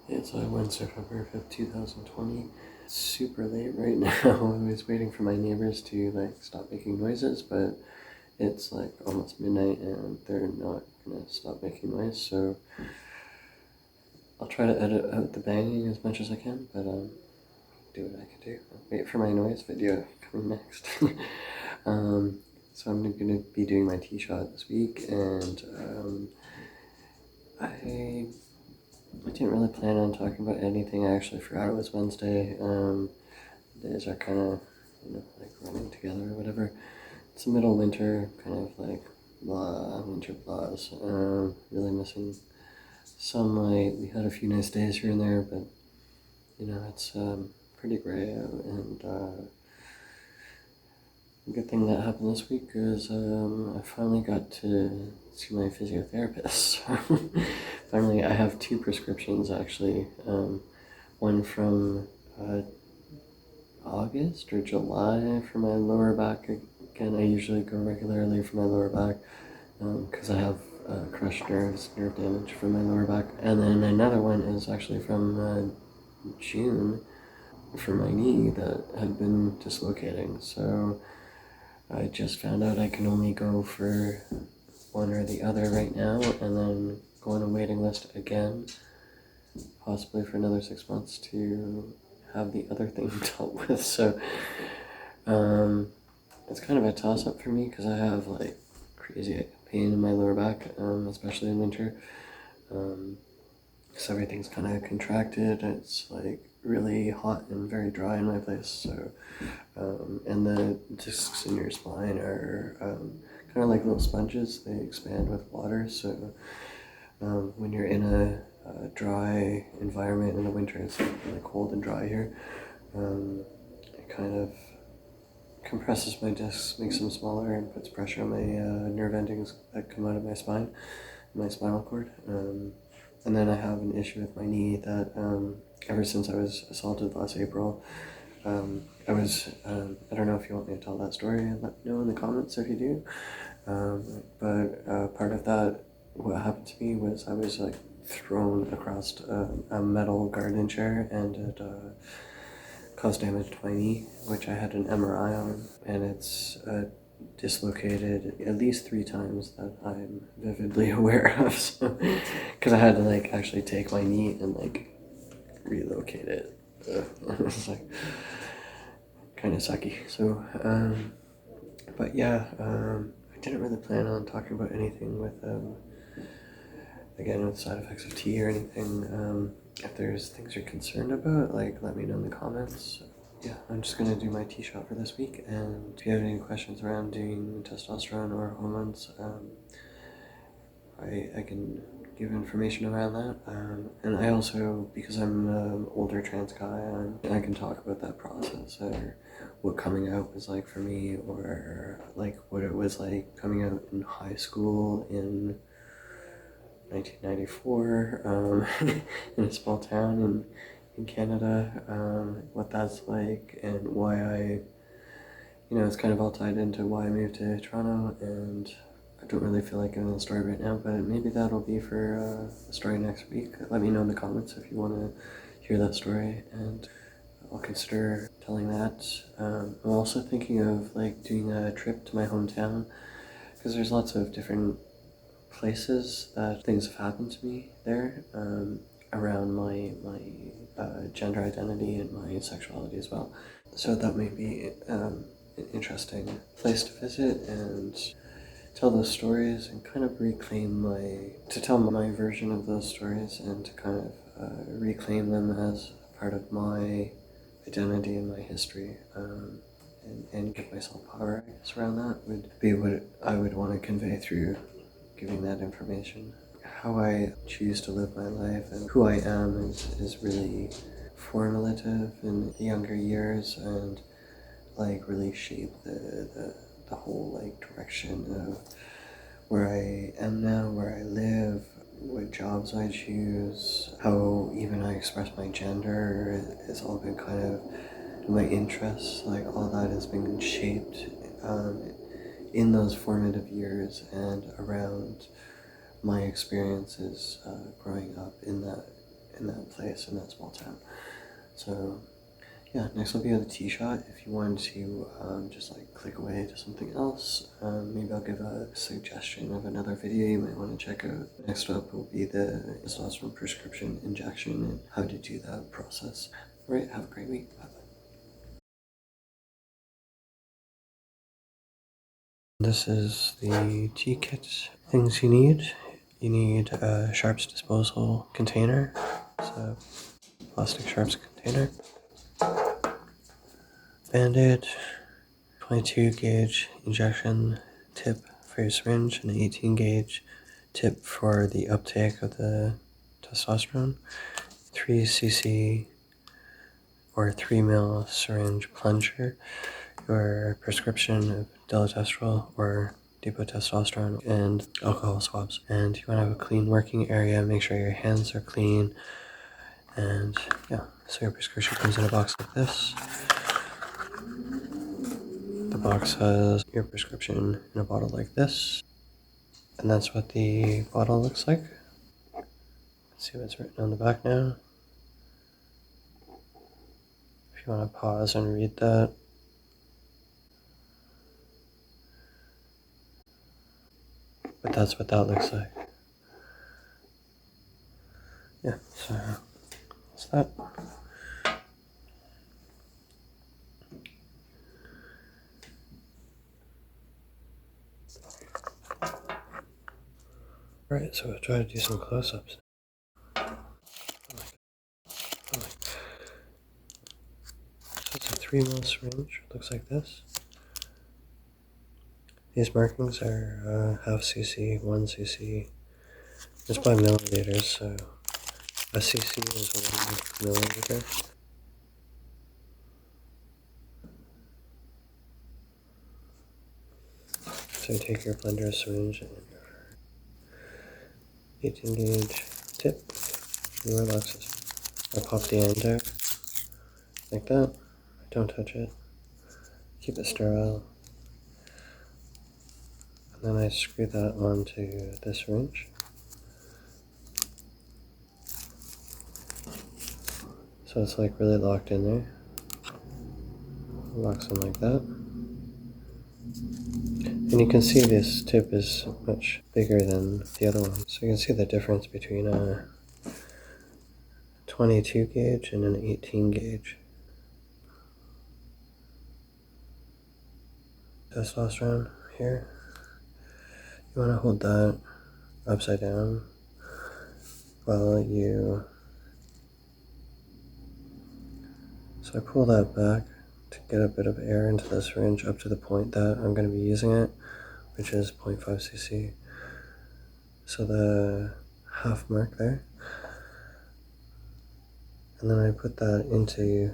It's Wednesday, February 5th, 2020. It's super late right now. I was waiting for my neighbors to stop making noises, but it's almost midnight and they're not gonna stop making noise, so I'll try to edit out the banging as much as I can, but do what I can do. I'll wait for my noise video coming next. So I'm gonna be doing my tee shot this week, and I didn't really plan on talking about anything. I actually forgot it was Wednesday. Days are kind of, running together or whatever. It's the middle of winter, kind of winter blahs. Really missing sunlight. We had a few nice days here and there, but, it's pretty gray out. And a good thing that happened this week is I finally got to see my physiotherapist. Finally, I have 2 prescriptions actually. One from August or July for my lower back. Again, I usually go regularly for my lower back because I have crushed nerve damage from my lower back. And then another one is actually from June for my knee that had been dislocating. So I just found out I can only go for one or the other right now, and then go on a waiting list again, possibly for another 6 months to have the other thing dealt with. So it's kind of a toss-up for me because I have crazy pain in my lower back, especially in winter. Because everything's kind of contracted. It's really hot and very dry in my place. So, and the discs in your spine are kind of like little sponges. They expand with water. So, when you're in a dry environment in the winter, it's really cold and dry here. It kind of compresses my discs, makes them smaller, and puts pressure on my nerve endings that come out of my spine, my spinal cord. And then I have an issue with my knee that ever since I was assaulted last April, I don't know if you want me to tell that story, let me know in the comments if you do. But part of that, what happened to me was I was thrown across a metal garden chair, and it caused damage to my knee, which I had an MRI on, and it's dislocated at least 3 times that I'm vividly aware of. So, because I had to actually take my knee and relocate it. It was kind of sucky. So, but yeah, I didn't really plan on talking about anything with again with side effects of tea or anything. If there's things you're concerned about, let me know in the comments. Yeah, I'm just gonna do my tee shot for this week, and if you have any questions around doing testosterone or hormones, I can give information around that. And I also, because I'm an older trans guy, I can talk about that process, or what coming out was like for me, or what it was like coming out in high school in 1994 in a small town in Canada, what that's like, and why it's kind of all tied into why I moved to Toronto. And I don't really feel like giving the story right now, but maybe that'll be for the story next week. Let me know in the comments if you want to hear that story, and I'll consider telling that. I'm also thinking of doing a trip to my hometown, because there's lots of different places that things have happened to me there, around my gender identity and my sexuality as well. So that may be an interesting place to visit and tell those stories, and kind of tell my version of those stories, and to kind of reclaim them as part of my identity and my history. And give myself power, I guess, around that would be what I would want to convey through giving that information. How I choose to live my life and who I am is really formative in the younger years, and really shape the whole direction of where I am now, where I live, what jobs I choose, how even I express my gender. It's all been kind of my interests, all that has been shaped in those formative years and around my experiences growing up in that in that place, in that small town. So yeah, next will be the tee shot. If you want to just like click away to something else, maybe I'll give a suggestion of another video you might want to check out. Next up will be the testosterone prescription injection and how to do that process. All right, have a great week. Bye. This is the tea kit things you need. You need a sharps disposal container, so plastic sharps container, Band-Aid, 22 gauge injection tip for your syringe, and an 18 gauge tip for the uptake of the testosterone, 3 cc or 3 ml syringe plunger, your prescription of dolutestrol or diptestosterone, and alcohol swabs. And you want to have a clean working area, make sure your hands are clean, and yeah, so your prescription comes in a box like this. The box has your prescription in a bottle like this, and that's what the bottle looks like. Let's see what's written on the back now. If you want to pause and read that. But that's what that looks like. Yeah, so that's that. Alright, so we'll try to do some close-ups. So it's a 3 ml syringe, looks like this. These markings are half cc, 1 cc. It's by milliliters, so a cc is 1 milliliter. So you take your blender syringe and your 18 gauge tip, and relax it. I pop the end out, like that. Don't touch it. Keep it sterile. And then I screw that onto the syringe. So it's like really locked in there. It locks in like that. And you can see this tip is much bigger than the other one. So you can see the difference between a 22 gauge and an 18 gauge. Testosterone here. You want to hold that upside down while you... So I pull that back to get a bit of air into the syringe up to the point that I'm going to be using it, which is 0.5 cc. So the half mark there. And then I put that into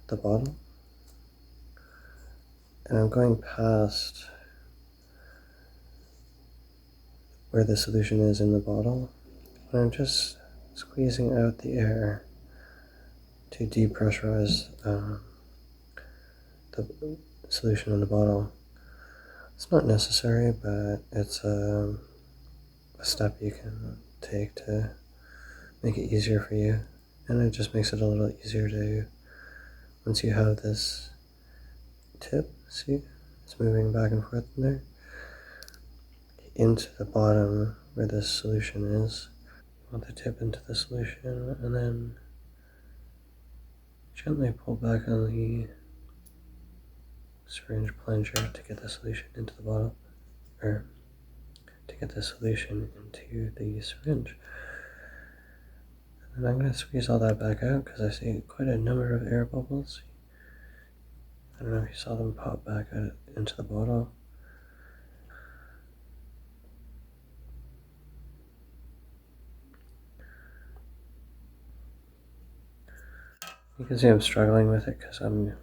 the bottle. And I'm going past where the solution is in the bottle. And I'm just squeezing out the air to depressurize the solution in the bottle. It's not necessary, but it's a step you can take to make it easier for you. And it just makes it a little easier to, once you have this tip, see, it's moving back and forth in there, into the bottom where this solution is. Want the tip into the solution, and then gently pull back on the syringe plunger to get the solution into the bottle, or to get the solution into the syringe. And I'm going to squeeze all that back out because I see quite a number of air bubbles. I don't know if you saw them pop back out into the bottle. You can see I'm struggling with it because I'm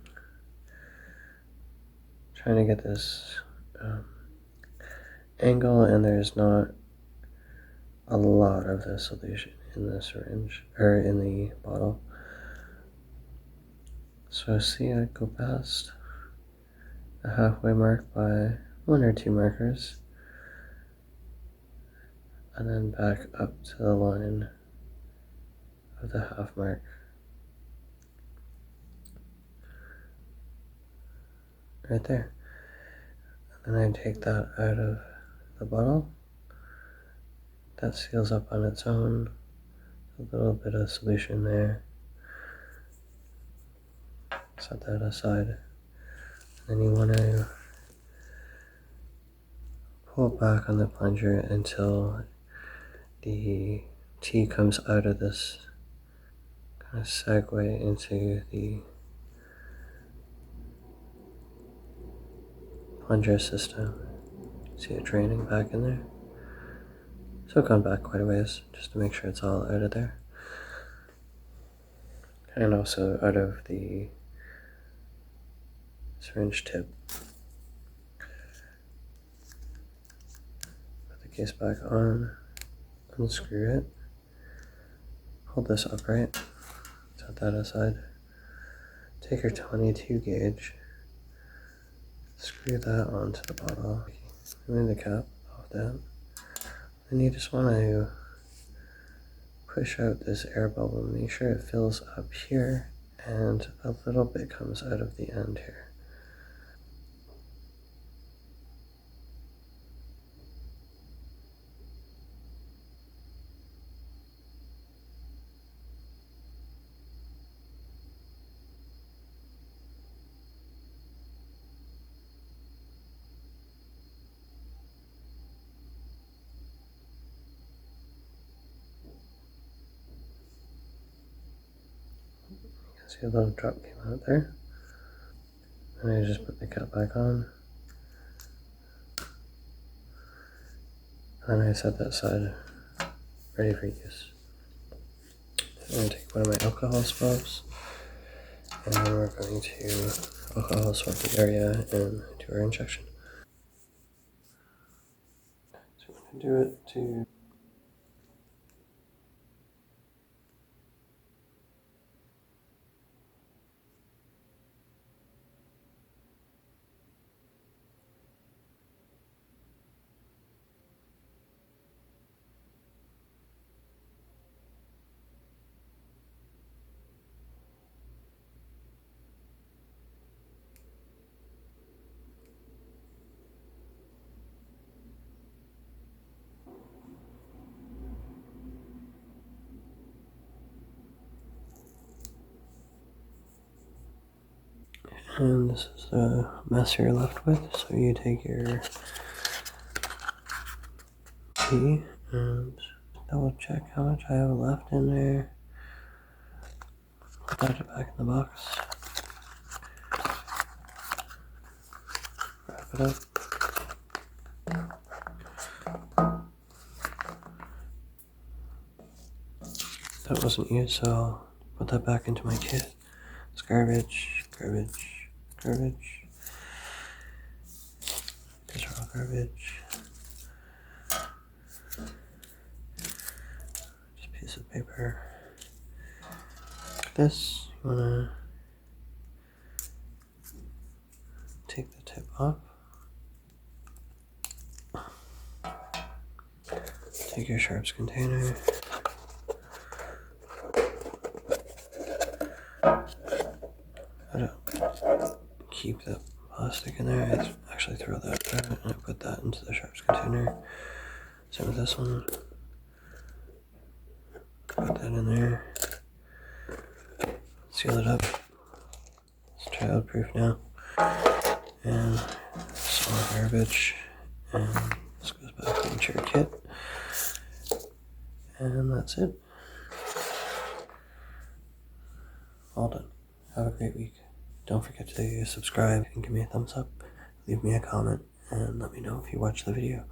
trying to get this angle, and there's not a lot of the solution in the syringe, or in the bottle. So see, I go past the halfway mark by 1 or 2 markers, and then back up to the line of the half mark. Right there. And then I take that out of the bottle. That seals up on its own. A little bit of solution there. Set that aside. Then you want to pull back on the plunger until the tea comes out of this kind of segue into the plunger system. See it draining back in there? So I've gone back quite a ways just to make sure it's all out of there. And also out of the syringe tip. Put the case back on, unscrew it, hold this upright, set that aside. Take your 22 gauge, screw that onto the bottle, remove the cap off that. Then you just want to push out this air bubble, make sure it fills up here and a little bit comes out of the end here. See a little drop came out there. And I just put the cap back on. And I set that side ready for use. I'm going to take one of my alcohol swabs and then we're going to alcohol swab the area and do our injection. So I'm going to do it to and this is the mess you're left with. So you take your tea and double check how much I have left in there. Put that back in the box. Wrap it up. That wasn't used, so I'll put that back into my kit. It's garbage, garbage, garbage. These are all garbage. Just a piece of paper. This, you wanna take the tip off. Take your sharps container. Keep the plastic in there. I actually throw that out and I put that into the sharps container. Same with this one. Put that in there. Seal it up. It's child-proof now. And it's all garbage. And this goes back into your kit. And that's it. All done. Have a great week. Don't forget to subscribe and give me a thumbs up. Leave me a comment and let me know if you watched the video.